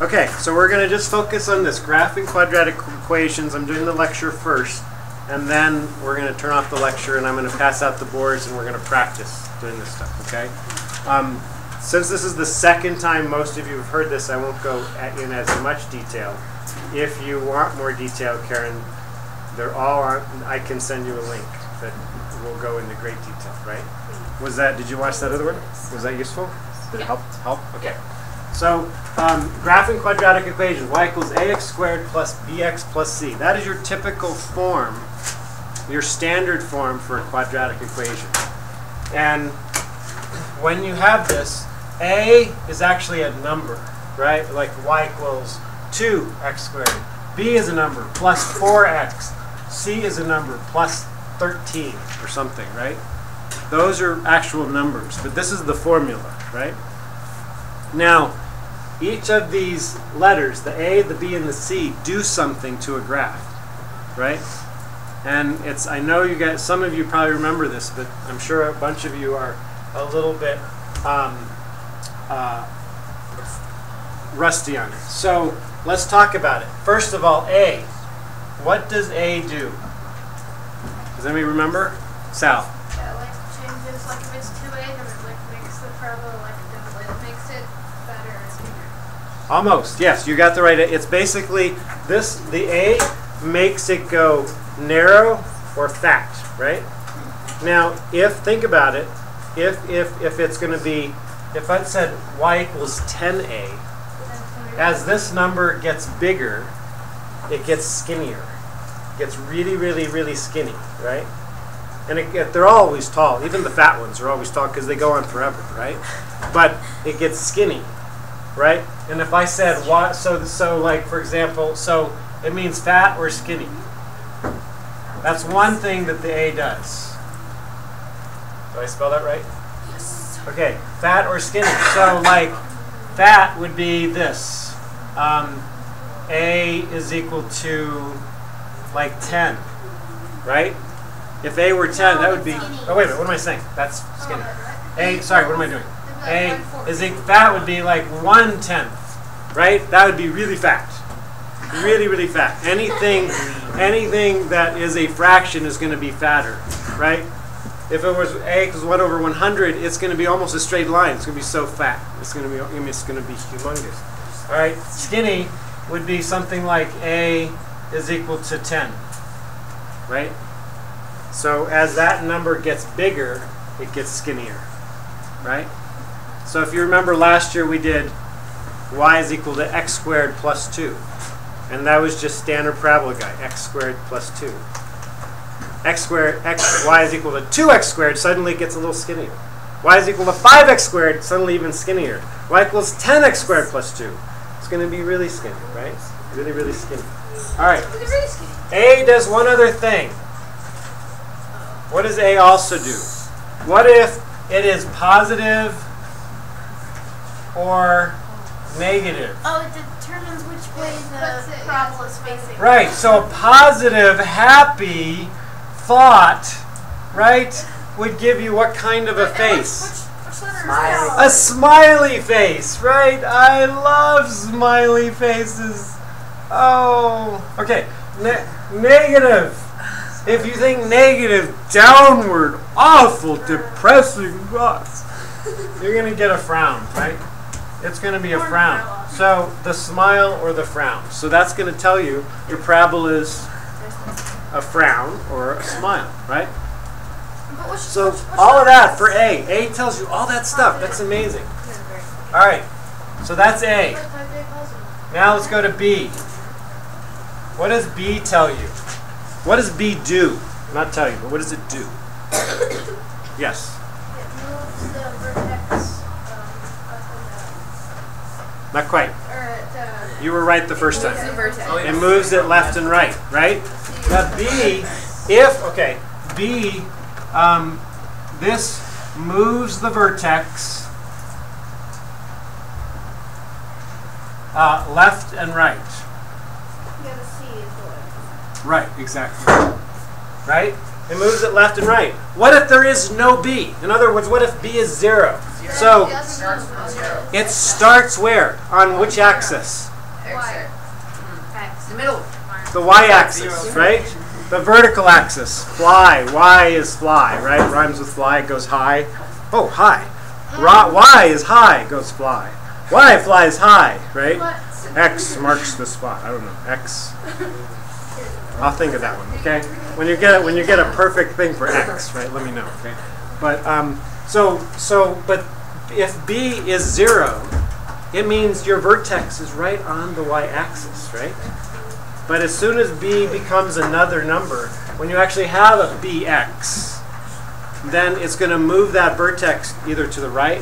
Okay, so we're going to just focus on this, graphing quadratic equations. I'm doing the lecture first, and then we're going to turn off the lecture, and I'm going to pass out the boards, and we're going to practice doing this stuff, okay? Since this is the second time most of you have heard this, I won't go in as much detail. If you want more detail, Karen, they're all on, I can send you a link that will go into great detail, right? Was that, did you watch that other one? Was that useful? Did it help? Okay. So, graphing quadratic equations, y equals ax squared plus bx plus c. That is your typical form, your standard form for a quadratic equation. And when you have this, a is actually a number, right? Like y equals 2x squared. B is a number, plus 4x. C is a number, plus 13 or something, right? Those are actual numbers, but this is the formula, right? Now, each of these letters, the A, the B, and the C, do something to a graph, right? And it's, I know you guys, some of you probably remember this, but I'm sure a bunch of you are a little bit rusty on it. So let's talk about it. First of all, A. What does A do? Does anybody remember? Sal. Yeah, like changes, like if it's 2A, then it like makes the parabola like a different way. It makes it better or skinnier. Almost, yes, you got the right. It's basically this, the A makes it go narrow or fat, right? Now, think about it, if it's going to be, if I said y equals 10A, as this number gets bigger, it gets skinnier. It gets really, really, really skinny, right? And they're always tall. Even the fat ones are always tall because they go on forever, right? But it gets skinny, right? And if I said y, so like for example, so it means fat or skinny. That's one thing that the A does. Did I spell that right? Yes. Okay, fat or skinny. So like fat would be this. A is equal to like 10, right? If A were 10, that would be, oh wait a minute, what am I saying? That's skinny. A, sorry, what am I doing? A is equal, fat would be like 1/10, right? That would be really fat. Really, really fat. Anything that is a fraction is going to be fatter, right? If it was A equals 1 over 100, it's going to be almost a straight line. It's going to be so fat. It's going to be humongous. All right, skinny would be something like A is equal to 10, right? So as that number gets bigger, it gets skinnier, right? So if you remember last year we did y is equal to x squared plus 2. And that was just standard parabola guy, x squared plus 2. Y is equal to 2x squared, suddenly it gets a little skinnier. Y is equal to 5x squared, suddenly even skinnier. Y equals 10x squared plus 2. It's going to be really skinny, right? Really, really skinny. All right. A does one other thing. What does A also do? What if it is positive or negative? Oh, it determines which way the parabola is facing. Right, so a positive, happy thought, right, would give you what kind of a face? Smiley. A smiley face, right? I love smiley faces. Oh, okay. Negative. If you think negative, downward, awful, depressing thoughts, you're going to get a frown, right? It's going to be a frown. So the smile or the frown. So that's going to tell you your parabola is a frown or a smile, right? So all of that for A. A tells you all that stuff. That's amazing. All right. So that's A. Now let's go to B. What does B tell you? What does B do? Not tell you, but what does it do? Yes. It moves the vertex up and down. Not quite. You were right the first time. It moves it left and right, right? Now B, B, this moves the vertex left and right. Yeah, the C is the way. Right, exactly. Right? It moves it left and right. What if there is no B? In other words, what if B is 0? So It starts from 0. it starts where? On which axis? X. The middle. The y-axis, right? The vertical axis. Fly. Y is fly, right? Rhymes with fly, goes high. Oh, high. Y is high, goes fly. Y flies high, right? X marks the spot. I don't know. X. I'll think of that one. Okay. When you get a perfect thing for X, right? Let me know. Okay. But but if B is 0, it means your vertex is right on the y-axis, right? But as soon as B becomes another number, when you actually have a bx, then it's going to move that vertex either to the right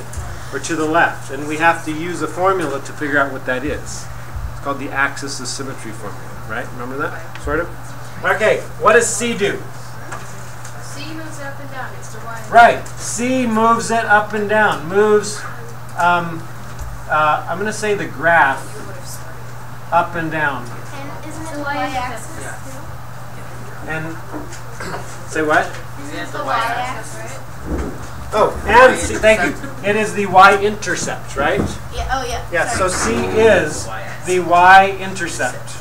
or to the left. And we have to use a formula to figure out what that is. It's called the axis of symmetry formula, right? Remember that? Sort of? Okay, what does C do? C moves up and down. It's the y. Right. C moves it up and down. Moves, I'm going to say the graph up and down. And isn't it the y-axis too? And say what? It's the y-axis, right? Oh, and C, thank you. It is the y-intercept, right? Yeah. Oh, yeah. Yeah, so Sorry. C is the y-intercept.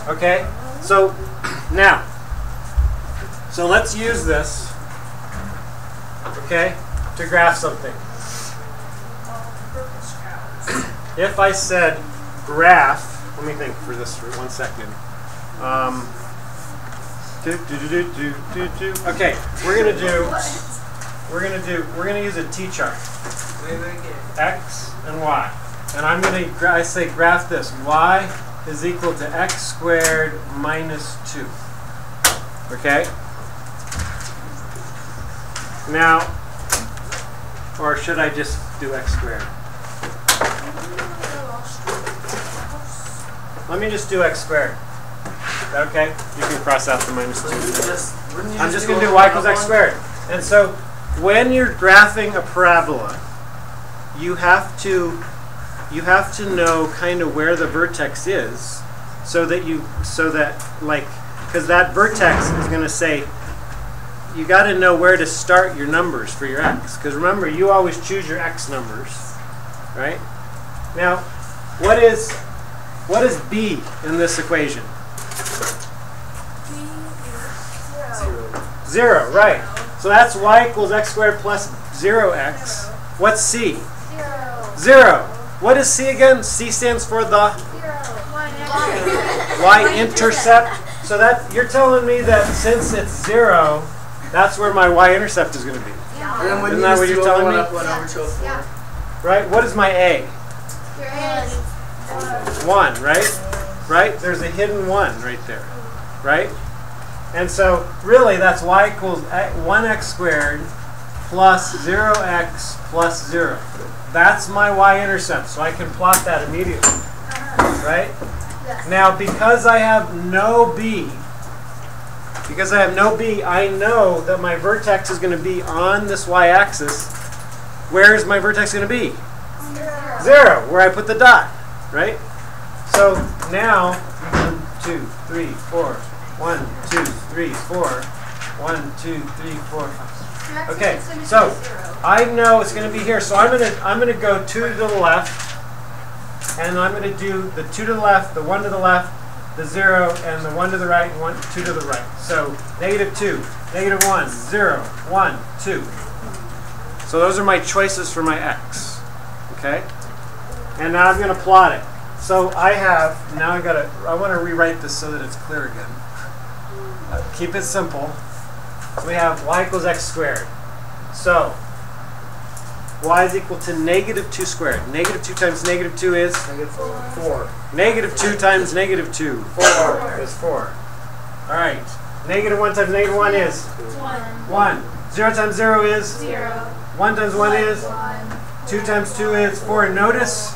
Okay? So now, so let's use this, okay, to graph something. If I said graph, let me think for this for 1 second. Okay, we're gonna use a T-chart. X and Y, and I say graph this. Y is equal to x squared minus 2. Okay? Now, or should I just do x squared? Let me just do x squared. Is that okay? You can cross out the minus 2. I'm just going to do y equals x squared. And so, when you're graphing a parabola, you have to know kind of where the vertex is, so that because that vertex is going to say, you got to know where to start your numbers for your x. Because remember, you always choose your x numbers, right? Now, what is b in this equation? 0, right. So that's y equals x squared plus 0x. What's c? 0. What is c again? C stands for the y-intercept. So that you're telling me that since it's 0, that's where my y-intercept is going to be. Isn't that what you're telling me? Right? What is my a? 1, right? Right? There's a hidden 1 right there. Right? And so, really, that's y equals 1x squared plus 0x plus 0. That's my y-intercept, so I can plot that immediately. Right? Now, because I have no b, I know that my vertex is going to be on this y-axis. Where is my vertex going to be? 0, where I put the dot. Right? So, now, 1, 2, 3, 4. 1, 2, 3, 4. 1, 2, 3, 4, 5. Okay, so I know it's going to be here. So I'm going to go 2 to the left, and I'm going to do the 2 to the left, the 1 to the left, the 0, and the 1 to the right, and 2 to the right. So negative 2, negative 1, 0, 1, 2. So those are my choices for my x. Okay, and now I'm going to plot it. So I want to rewrite this so that it's clear again. Keep it simple. So we have y equals x squared. So y is equal to negative 2 squared. Negative 2 times negative 2 is? Negative 4. Negative 2 times negative 2. 4 is 4. Alright. Negative 1 times negative 1 is? 1. 0 times 0 is? 0. 1 times 1 is? 1. 2 times 2 is? 4. Notice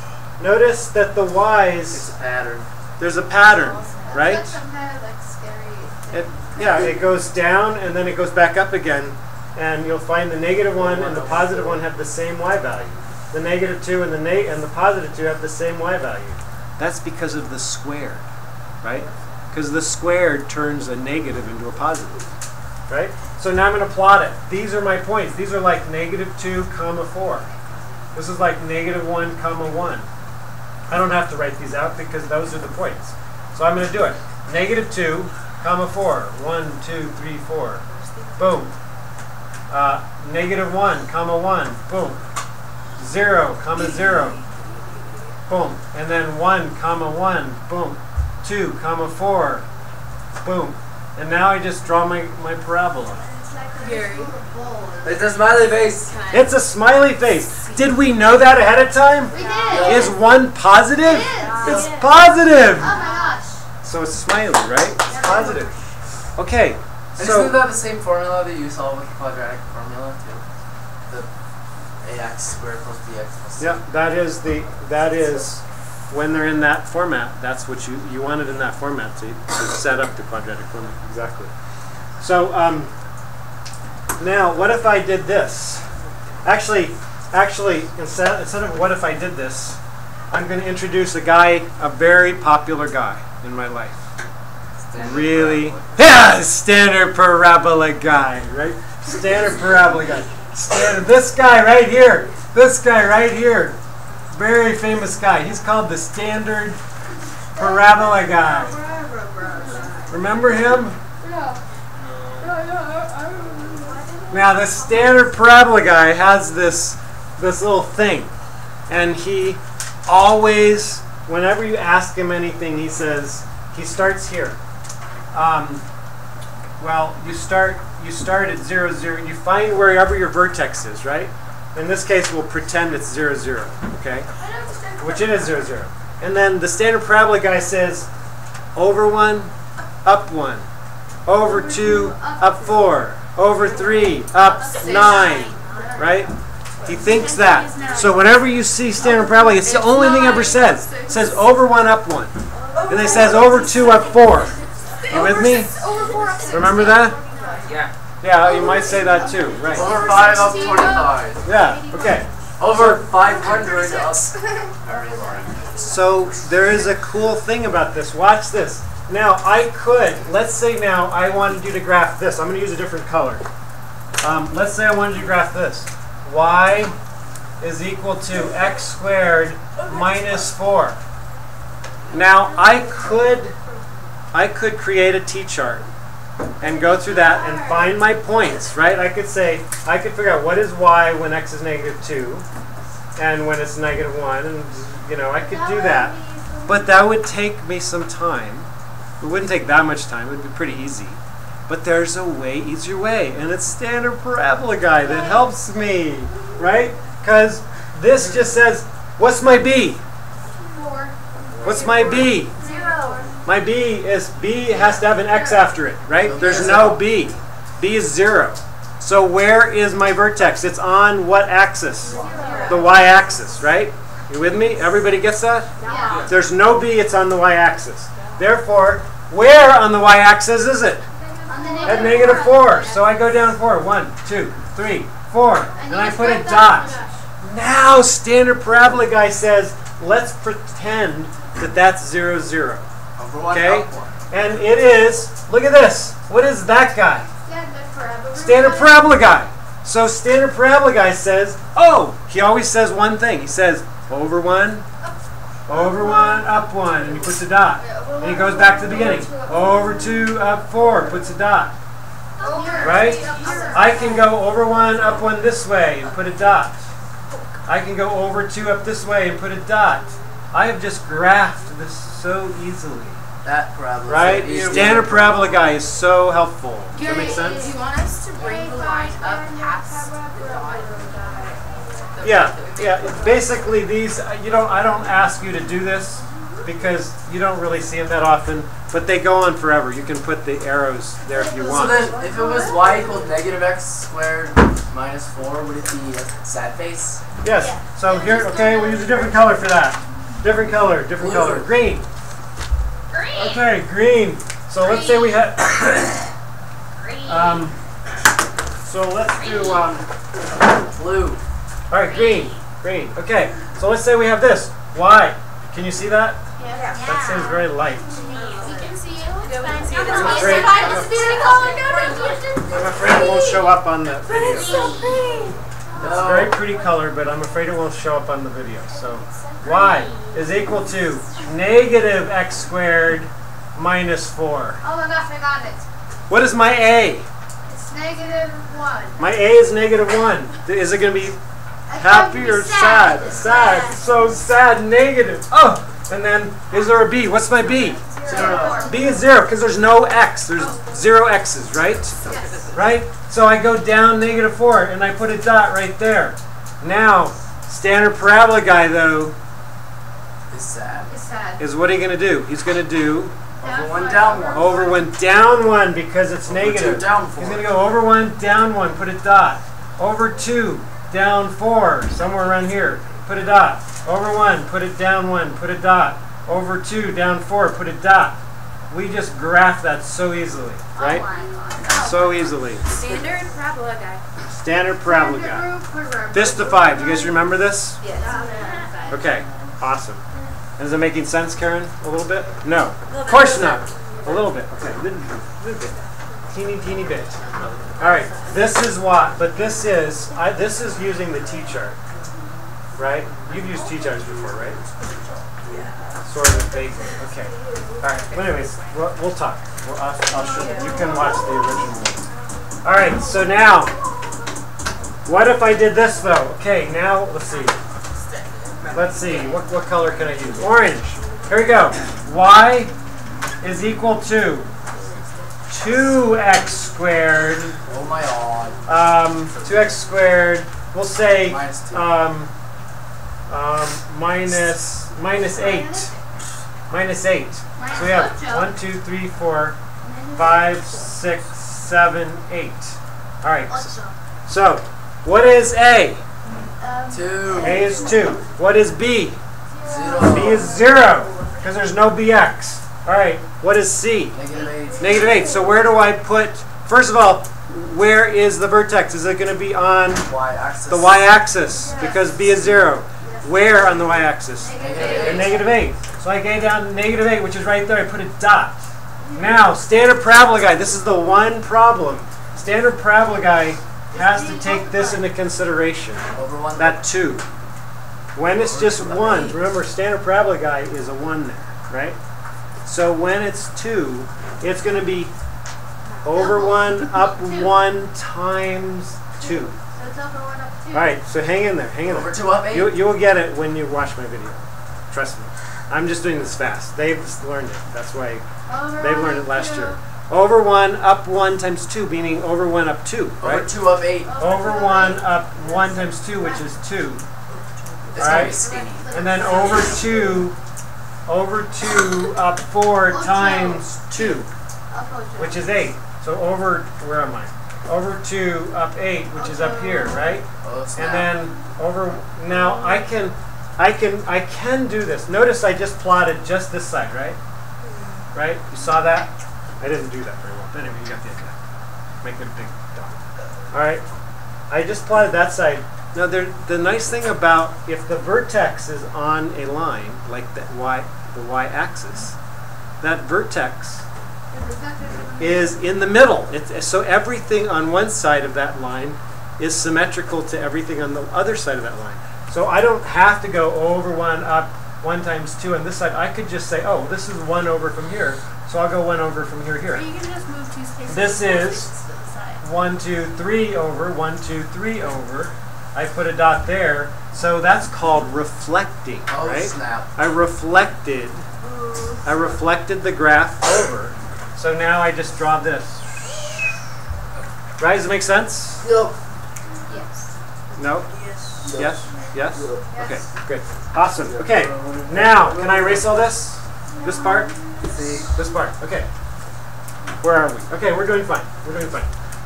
that the y's, It's a pattern. there's a pattern, right? That's some kind of like scary. Yeah, it goes down and then it goes back up again, and you'll find the negative 1 and the positive 1 have the same y value. The negative 2 and the positive 2 have the same y value. That's because of the squared, right? Because the squared turns a negative into a positive. right? So now I'm going to plot it. These are my points. These are like -2, 4. This is like -1, 1. I don't have to write these out because those are the points. So I'm going to do it. -2, 4. 1, 2, 3, 4. Boom. -1, 1. Boom. 0, 0. Boom. And then 1, 1. Boom. 2, 4. Boom. And now I just draw my parabola. It's a smiley face. It's a smiley face. Did we know that ahead of time? We did. Is 1 positive? Yes. It's positive. Oh my gosh. So it's smiley, right? It's positive. Okay. Isn't So that the same formula that you saw with the quadratic formula too? The ax squared plus bx plus c. yeah, that is when they're in that format. That's what you want it in that format to set up the quadratic formula. Exactly. So now what if I did this? Actually, instead of what if I did this, I'm going to introduce a very popular guy in my life. Really? Yeah, standard parabola guy, right? Standard parabola guy. This guy right here. This guy right here. Very famous guy. He's called the standard parabola guy. Remember him? Now the standard parabola guy has this little thing, and he always, whenever you ask him anything, he starts here. Well, you start at 0, 0. You find wherever your vertex is, right? In this case, we'll pretend it's 0, 0, okay? Which it is 0, 0. And then the standard parabola guy says, over 1, up 1, over 2, up 4, over 3, up 9, right? He thinks that. So whenever you see standard parabola, it's the only thing it ever says. It says over 1, up 1. And it says over 2, up 4. You with me? Remember that? Yeah. Yeah, you might say that too, right? Over 5 up 25. Yeah, okay. Over 500 up. So there is a cool thing about this. Watch this. Now I could, let's say now I wanted you to graph this. I'm going to use a different color. Let's say I wanted you to graph this. Y is equal to x squared minus 4. Now I could create a t-chart and go through that and find my points, right? I could figure out what is y when x is -2 and when it's -1, and I could do that. But that would take me some time. It wouldn't take that much time. It would be pretty easy. But there's a way easier way, and it's standard parabola guy that helps me, right? Because this just says, what's my b? 4. What's my b? 0. My b has to have an x after it, right? There's no b. B is 0. So where is my vertex? It's on what axis? 0. The y-axis, right? You with me? Everybody gets that? Yeah. There's no b, it's on the y-axis. Therefore, where on the y-axis is it? At -4. So I go down 4. 1, 2, 3, 4. And I put a dot. Now standard parabola guy says, let's pretend that that's 0, 0. Okay? And it is, look at this. What is that guy? Standard parabola guy. So standard parabola guy says, oh, he always says one thing. He says, over 1, up 1, and he puts a dot. And he goes back to the beginning. Over 2, up 4, puts a dot. Right? I can go over 1, up 1 this way and put a dot. I can go over 2, up this way and put a dot. I have just graphed this so easily. That parabola. Right? Standard parabola guy is so helpful. Does that make sense? Do you want us to bring the line up past the dot? Yeah. Basically, these I don't ask you to do this because you don't really see them that often, but they go on forever. You can put the arrows there if you want. So then, if it was y equals -x squared minus 4, would it be a sad face? Yes. So here, okay, we'll use a different color for that. Different color. Green. Okay, green. So let's say we had. So let's do Blue. All right, green. Okay. So let's say we have this. Y. Can you see that? Yeah. That seems very light. We can see it. I'm afraid it won't show up on the video. It's a very pretty color, but I'm afraid it won't show up on the video. So y is equal to negative x squared minus 4. Oh my gosh, I got it. What is my a? It's negative 1. My a is negative 1. Is it going to be happy or sad? Sad. So sad, negative. Oh, and then is there a b? What's my b? 0. b is 0 because there's no x. There's 0 x's, right? Yes. Right? So I go down negative 4 and I put a dot right there. Now, standard parabola guy though It's sad. It's sad. is what are you going to do? He's going to do Over 1, down 1. over 1, down 1 because it's Over negative. 2, down 4. He's going to go over 1, down 1, put a dot. Over 2, down 4, somewhere around here, put a dot. Over 1, put it down 1, put a dot. Over 2, down 4, put a dot. We just graph that so easily, right? Oh my God. So easily. Standard parabola guy. Standard parabola guy. This to 5. Do you guys remember this? Yes. Okay, awesome. Is it making sense, Karen? A little bit? No. Of course not. A little bit. Okay, a little bit. Teeny bit. All right. This is what, but this is using the T-chart, right? You've used T-charts before, right? Sort of vaguely. Okay. All right. Well, anyways, we'll talk. I'll show you. You can watch the original one. All right. So now, what if I did this though? Okay. Now let's see. Let's see. What color can I use? Orange. Here we go. Y is equal to 2x squared. Oh my god. 2x squared. We'll say Minus 2. minus 8. Minus 8. So we have 1, 2, 3, 4, 5, 6, 7, 8. All right. So what is A? 2. A is 2. What is B? 0. B is 0 because there's no BX. All right. What is C? Negative 8. Negative 8. So where do I put? First of all, where is the vertex? Is it going to be on Y-axis. the y-axis? Because B is 0. Where on the y-axis? Negative 8. Negative 8. So I go down to negative 8, which is right there. I put a dot. Now, standard parabola guy. This is the one problem. Standard parabola guy has to take this into consideration. Over 1. That 2. When it's just 1, remember standard parabola guy is a 1 there, right? So when it's 2, it's going to be over 1, up 1 times 2. So it's over 1 up 2. All right, so hang in there, hang in Over there. 2, up 8. You will get it when you watch my video. Trust me. I'm just doing this fast. They've learned it. That's why they've learned it last year. Over 1, up 1 times 2, meaning over 1, up 2, right? Over 2, up 8. Over 1, up 1 times 2, which is 2. It's All gonna right. be skinny. And then over 2, up 4 times 2, which is 8. So over, where am I? Over 2, up 8, which is up here, right? Oh, snap. And then over, now I can do this. Notice I just plotted just this side, right? Right? You saw that? I didn't do that very well. But anyway, you got the idea. Make it a big dot. All right. I just plotted that side. Now, the nice thing about if the vertex is on a line like the y-axis, that vertex is in the middle. So everything on one side of that line is symmetrical to everything on the other side of that line. So I don't have to go over 1, up 1 times 2 on this side. I could just say, oh, this is 1 over from here. So I'll go 1 over from here, here. Or you can just move 2 spaces. This is to the side. 1, 2, 3 over, 1, 2, 3 over. I put a dot there. So that's called reflecting, Oh, right? snap. I reflected the graph over. So now I just draw this. Right? Does it make sense? Yep. Yes. No? Yes. Yes? Yes? Okay, good. Awesome. Okay, now, can I erase all this? This part? This part. Okay. Where are we? Okay, we're doing fine. We're doing fine.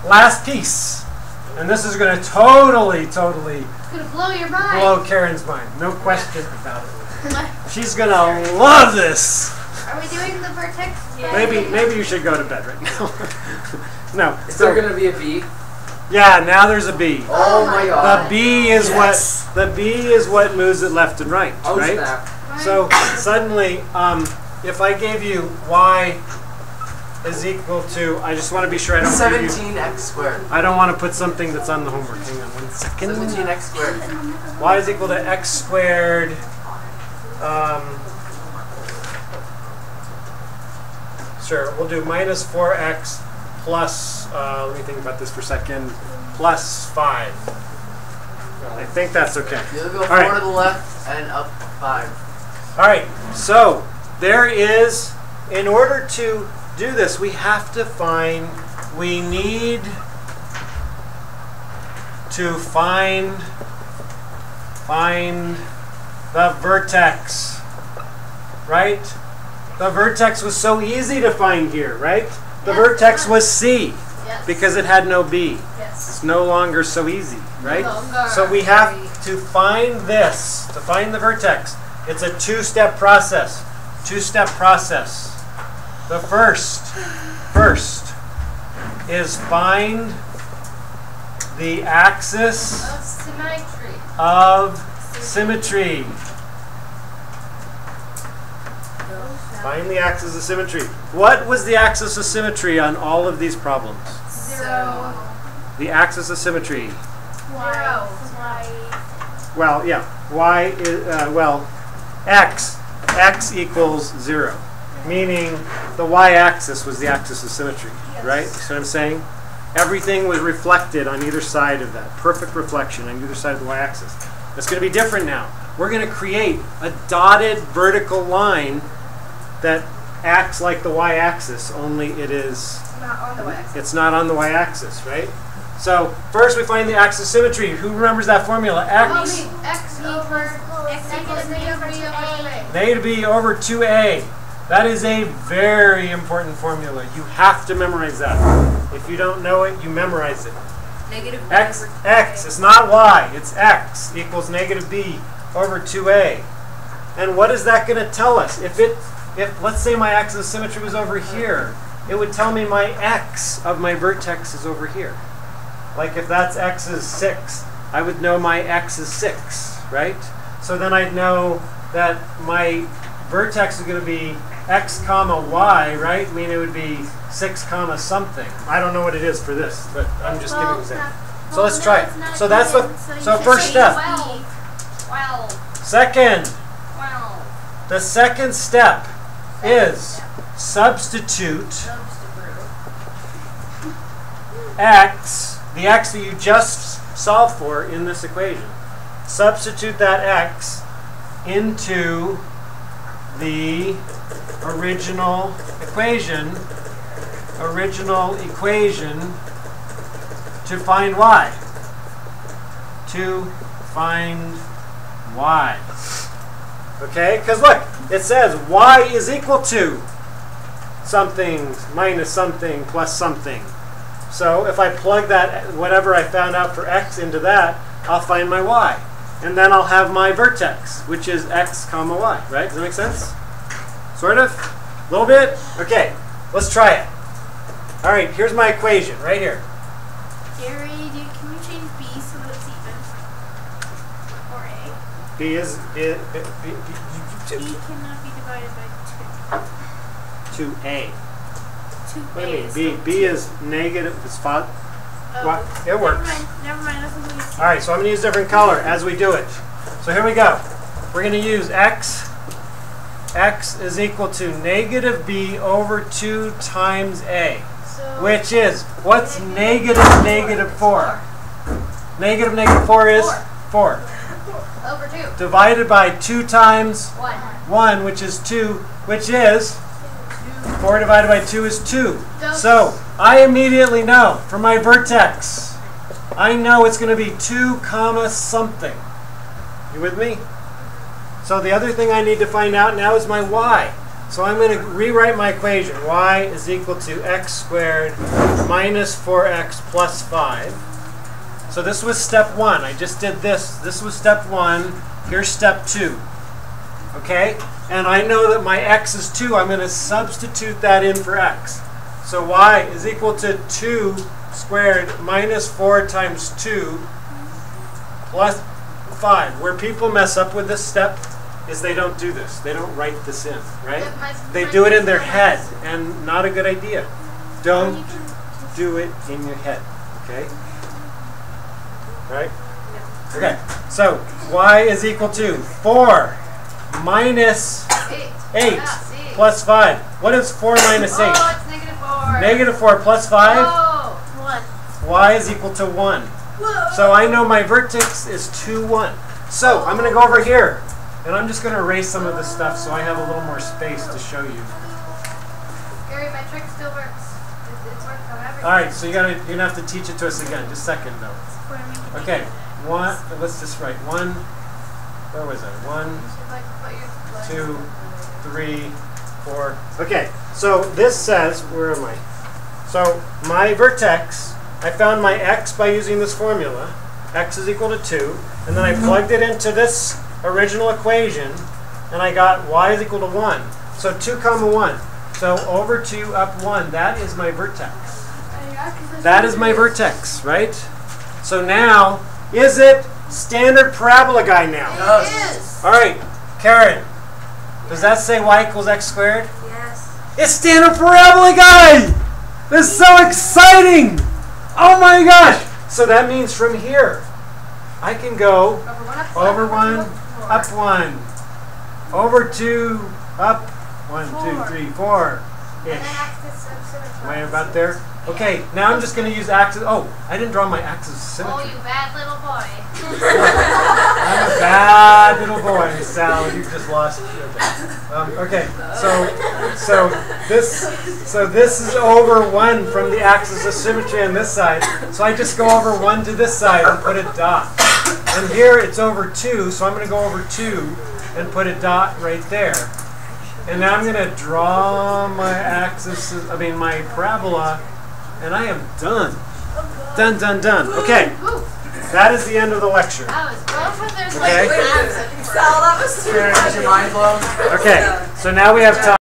Last piece. And this is going to totally It's going to blow your mind. blow Karen's mind. No question about it. She's going to love this. Are we doing the vertex? Yeah. Maybe you should go to bed right now. No. Is there gonna be a B? Yeah, now there's a B. Oh my god. The B is Yes. what moves it left and right, Oh right? snap. So suddenly, if I gave you y is equal to, I just want to be sure I don't 17x squared. I don't want to put something that's on the homework. Hang on 1 second. 17x squared. Y is equal to x squared. Sure, we'll do minus 4x plus, let me think about this for a second, plus 5. I think that's okay. You'll go 4 right. to the left and up 5. All right, so there is, in order to do this, we have to find, we need to find the vertex, right? The vertex was so easy to find here, right? The vertex was C because it had no B. Yes. It's no longer so easy, right? No longer. So we have to find this, to find the vertex. It's a two-step process. Two-step process. The first is find the axis of symmetry. Find the axis of symmetry. What was the axis of symmetry on all of these problems? 0. The axis of symmetry. 0. Well, yeah. Y is, x equals 0. Meaning the y-axis was the axis of symmetry, right? See what I'm saying? Everything was reflected on either side of that. Perfect reflection on either side of the y-axis. It's going to be different now. We're going to create a dotted vertical line that acts like the y-axis, only it is Not on the y-axis. it's not on the y-axis, right? So first we find the axis of symmetry. Who remembers that formula? X X equals negative b over 2a. That is a very important formula. You have to memorize that. If you don't know it, you memorize it. Negative b X, over 2a. X, it's not y, it's x equals negative b over 2a. And what is that going to tell us? If let's say my axis of symmetry was over here, it would tell me my x of my vertex is over here. Like if that's x is 6, I would know my x is 6, right? So then I'd know that my vertex is going to be x comma y, right? I mean, it would be 6 comma something. I don't know what it is for this, but I'm just giving an example. So let's try it. So that's the first step. 12. Second, 12. the second step is substitute x, the x that you just solved for in this equation. Substitute that x into the original equation to find y. To find y. Okay? Because look, it says y is equal to something minus something plus something. So if I plug that, whatever I found out for x into that, I'll find my y. And then I'll have my vertex, which is x comma y, right? Does that make sense? Sort of? A little bit? Okay, let's try it. All right, here's my equation right here. Gary, can you change b so that it's even? Or a? B is... B cannot be divided by 2a. 2. What do you mean? B is negative. It's fine. Oh, it works. Never mind. That's what we All right, so I'm going to use a different color as we do it. So here we go. We're going to use x. X is equal to negative b over 2 times a, which is, what's negative 4? Negative 4 is 4. Over 2. Divided by 2 times 1. which is 2, which is 4 divided by 2 is 2. So I immediately know for my vertex, I know it's going to be 2 comma something. You with me? So the other thing I need to find out now is my y. So I'm going to rewrite my equation. Y is equal to x squared minus 4x plus 5. So this was step 1. I just did this. This was step 1. Here's step 2. Okay? And I know that my x is 2. I'm going to substitute that in for x. So y is equal to 2 squared minus 4 times 2 plus 5. Where people mess up with this step is they don't do this. They don't write this in, right? Yep, They my do it in their kids head, don't. and not a good idea. Don't do it in your head, okay? Right? Okay, so y is equal to 4 minus 8 Yeah, see. plus 5. What is 4 minus 8? Oh, it's -4. -4 plus 5? Oh, 1. Y is equal to 1. Whoa. So I know my vertex is 2, 1. So I'm going to go over here, and I'm just going to erase some of this stuff so I have a little more space to show you. Gary, my trick still works. It's worked on everything. All right, so you're gonna have to teach it to us again. Just a second, though. Okay, let's just write 1. Where was I? 1, You should, like, put your 2, 3, 4. Okay, so this says, where am I? So my vertex, I found my x by using this formula. X is equal to 2. And then I plugged it into this original equation, and I got y is equal to 1. So 2 comma 1. So over 2 up 1, that is my vertex. That is my vertex, right? So now, is it standard parabola guy now? Yes. It is. All right, Karen, does that say y equals x squared? Yes. It's standard parabola guy! This is so exciting! Oh my gosh! So that means from here, I can go over 1, up 1, over 2, up 1, 2, 3, 4 ish. Am I about there? Okay, now I'm just going to use axis. Oh, I didn't draw my axis of Oh, symmetry. you bad little boy. I'm a bad little boy, Sal. You've just lost. Okay, so this is over 1 from the axis of symmetry on this side. So I just go over 1 to this side and put a dot. And here it's over 2, so I'm going to go over 2 and put a dot right there. And now I'm going to draw my axis, my parabola, and I am done. Done, done, done. Okay, Ooh, that is the end of the lecture. that was rough, but there's Okay. like Sal, that was too Karen, is your mind blown? Okay, so now we have time.